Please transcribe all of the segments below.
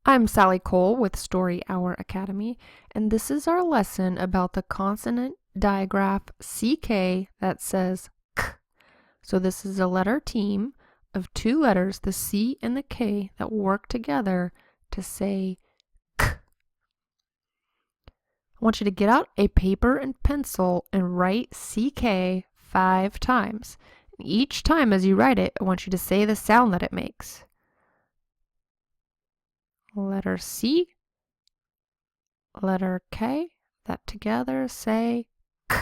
I'm Sally Cole with Story Hour Academy, and this is our lesson about the consonant digraph CK that says K. So this is a letter team of two letters, the C and the K, that work together to say K. I want you to get out a paper and pencil and write CK 5 times. Each time as you write it, I want you to say the sound that it makes. Letter C, letter K, that together say K.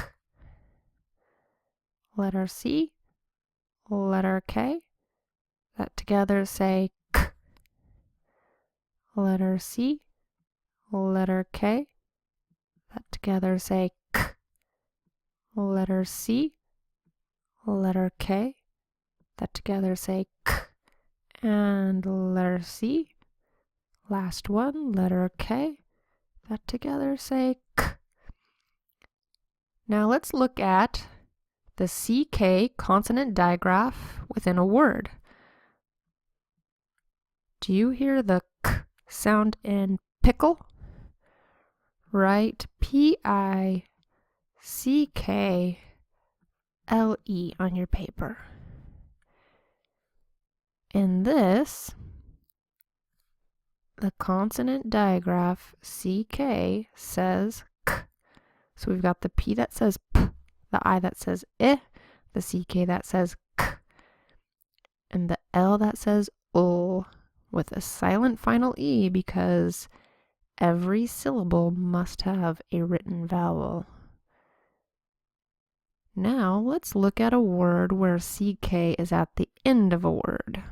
Letter C, letter K, that together say K. Letter C, letter K, that together say K. Letter C, letter K, that together say K. And letter C, last one, letter K, that together say K. Now let's look at the CK consonant digraph within a word. Do you hear the K sound in pickle? Write P-I-C-K-L-E on your paper. In this, the consonant digraph CK says K. So we've got the P that says P, the I that says I, the CK that says K, and the L that says O, with a silent final E because every syllable must have a written vowel. Now let's look at a word where CK is at the end of a word.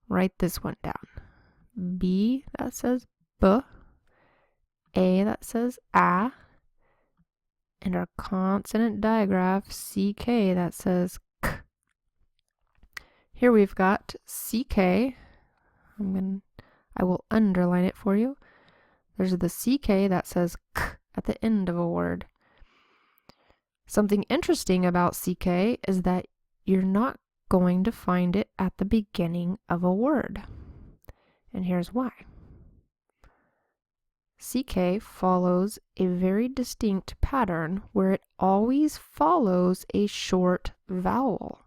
Write this one down. B that says B, A that says A, and our consonant digraph CK that says K. Here we've got CK. I will underline it for you. There's the CK that says K at the end of a word. Something interesting about CK is that you're not going to find it at the beginning of a word. And here's why. CK follows a very distinct pattern where it always follows a short vowel.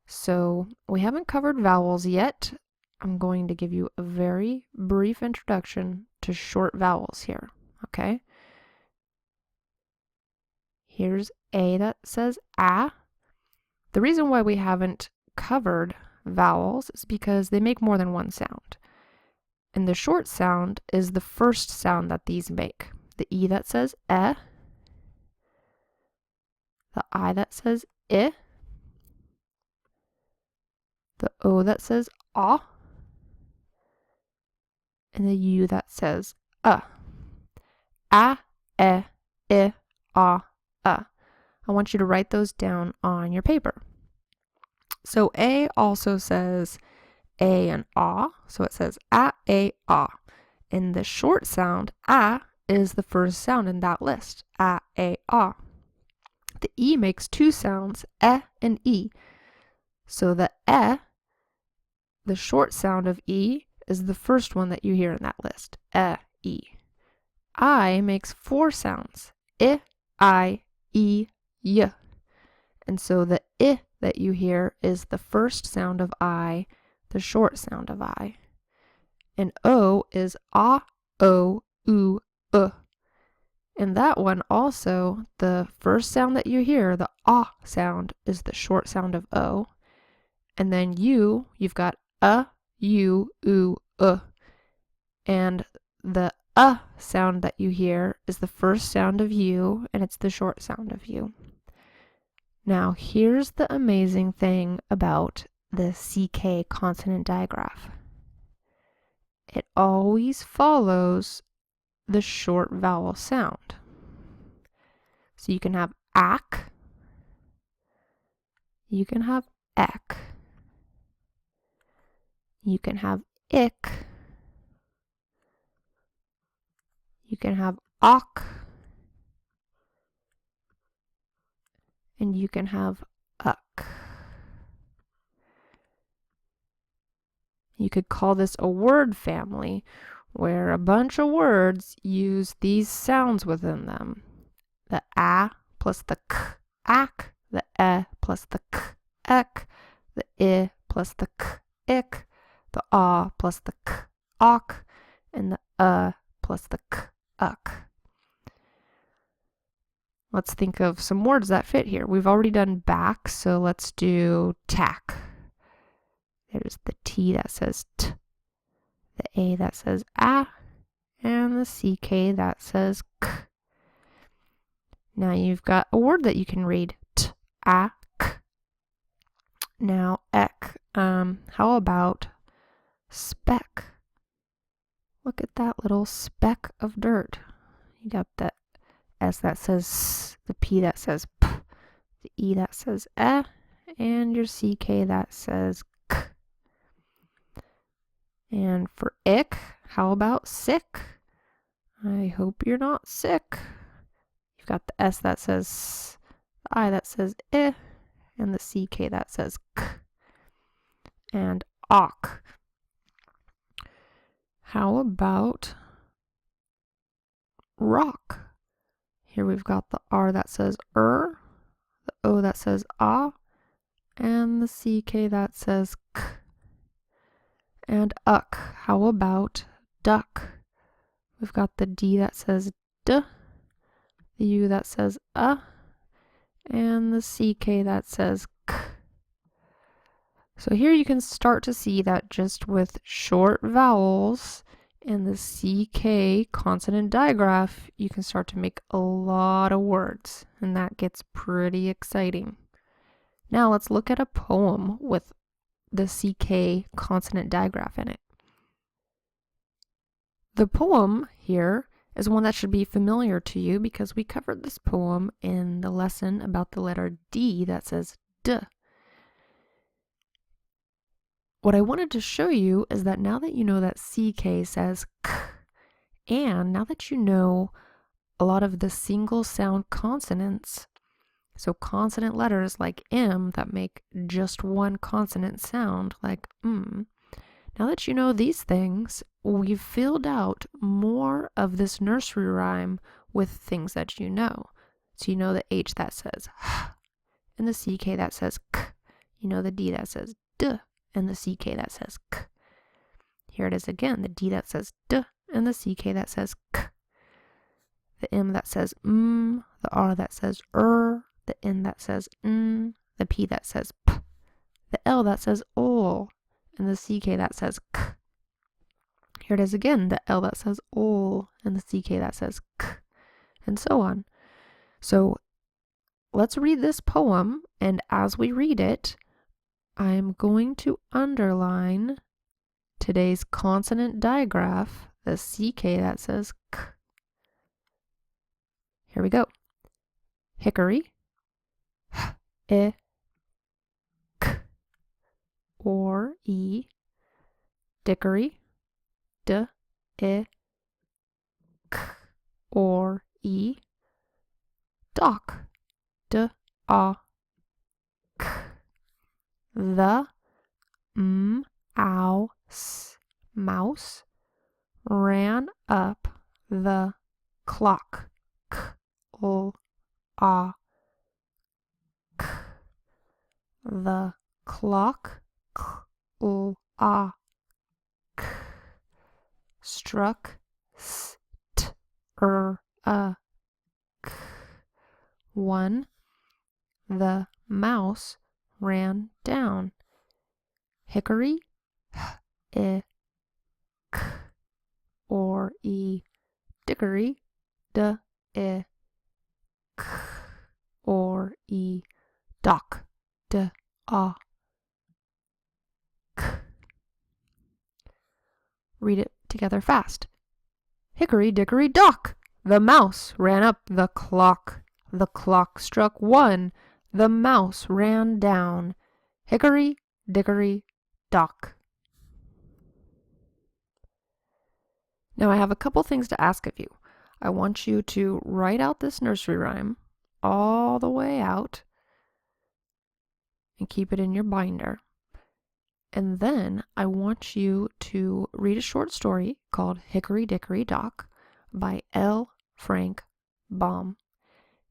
So we haven't covered vowels yet. I'm going to give you a very brief introduction to short vowels here, okay? Here's A that says A. The reason why we haven't covered vowels is because they make more than one sound. And the short sound is the first sound that these make. The E that says E, the I that says I, the O that says ah, and the U that says A, I, I, ah, I want you to write those down on your paper. So A also says A and ah, so it says A, and the short sound A is the first sound in that list, A, ah. The E makes two sounds, E and E. So the E, the short sound of E, is the first one that you hear in that list, E. I makes four sounds, I, E, Y. And so the I that you hear is the first sound of I, the short sound of I. And O is ah, O, U, And that one also, the first sound that you hear, the ah sound, is the short sound of O. And then you've got U, U, And the sound that you hear is the first sound of U, and it's the short sound of U. Now, here's the amazing thing about the CK consonant digraph. It always follows the short vowel sound. So you can have ak, you can have ek, you can have ik, you can have ak, and you can have uck. You could call this a word family, where a bunch of words use these sounds within them. The a plus the k, ak, the e plus the k, ek, the I plus the k, ik, the a plus the k, ok, and the plus the k, uk. Let's think of some words that fit here. We've already done back, so let's do tack. There's the T that says t, the A that says a, and the CK that says k. Now you've got a word that you can read, t, a, k. Now ek. How about speck? Look at that little speck of dirt. You got the S that says s, the P that says p, the E that says e, and your CK that says k. And for ick, how about sick? I hope you're not sick. You've got the S that says s, the I that says I, and the CK that says k. And ok. How about rock? Here we've got the R that says the O that says ah, and the CK that says k. And uck. How about duck? We've got the D that says d, the U that says and the CK that says k. So here you can start to see that just with short vowels and the CK consonant digraph, you can start to make a lot of words, and that gets pretty exciting. Now let's look at a poem with the CK consonant digraph in it. The poem here is one that should be familiar to you because we covered this poem in the lesson about the letter D that says D. What I wanted to show you is that now that you know that CK says k, and now that you know a lot of the single sound consonants, so consonant letters like M that make just one consonant sound, like now that you know these things, we've filled out more of this nursery rhyme with things that you know. So you know the H that says h, and the CK that says k. You know the D that says d, and the CK that says k. Here it is again, the D that says d, and the CK that says k. The M that says the R that says the N that says the P that says p, the L that says ol, and the CK that says k. Here it is again, the L that says ol, and the CK that says k, and so on. So let's read this poem, and as we read it, I'm going to underline today's consonant digraph, the CK that says k. Here we go. Hickory, h, I, k, or E. Dickory, d, I, k, or E. Dock, d, a, k. The mouse ran up the clock. K, l, a, k. The clock, k, l, a, k. Struck, s, t, a, k. 1. The mouse ran down. Hickory, h, I, k, or E. Dickory, d, I, k, or E. Dock, d, a, k. Read it together fast. Hickory, dickory, dock. The mouse ran up the clock. The clock struck 1. The mouse ran down. Hickory, dickory, dock. Now I have a couple things to ask of you. I want you to write out this nursery rhyme all the way out and keep it in your binder. And then I want you to read a short story called Hickory Dickory Dock by L. Frank Baum.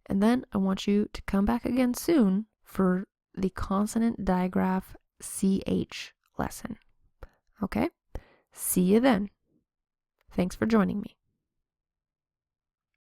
And then I want you to come back again soon for the consonant digraph CH lesson. Okay? See you then. Thanks for joining me.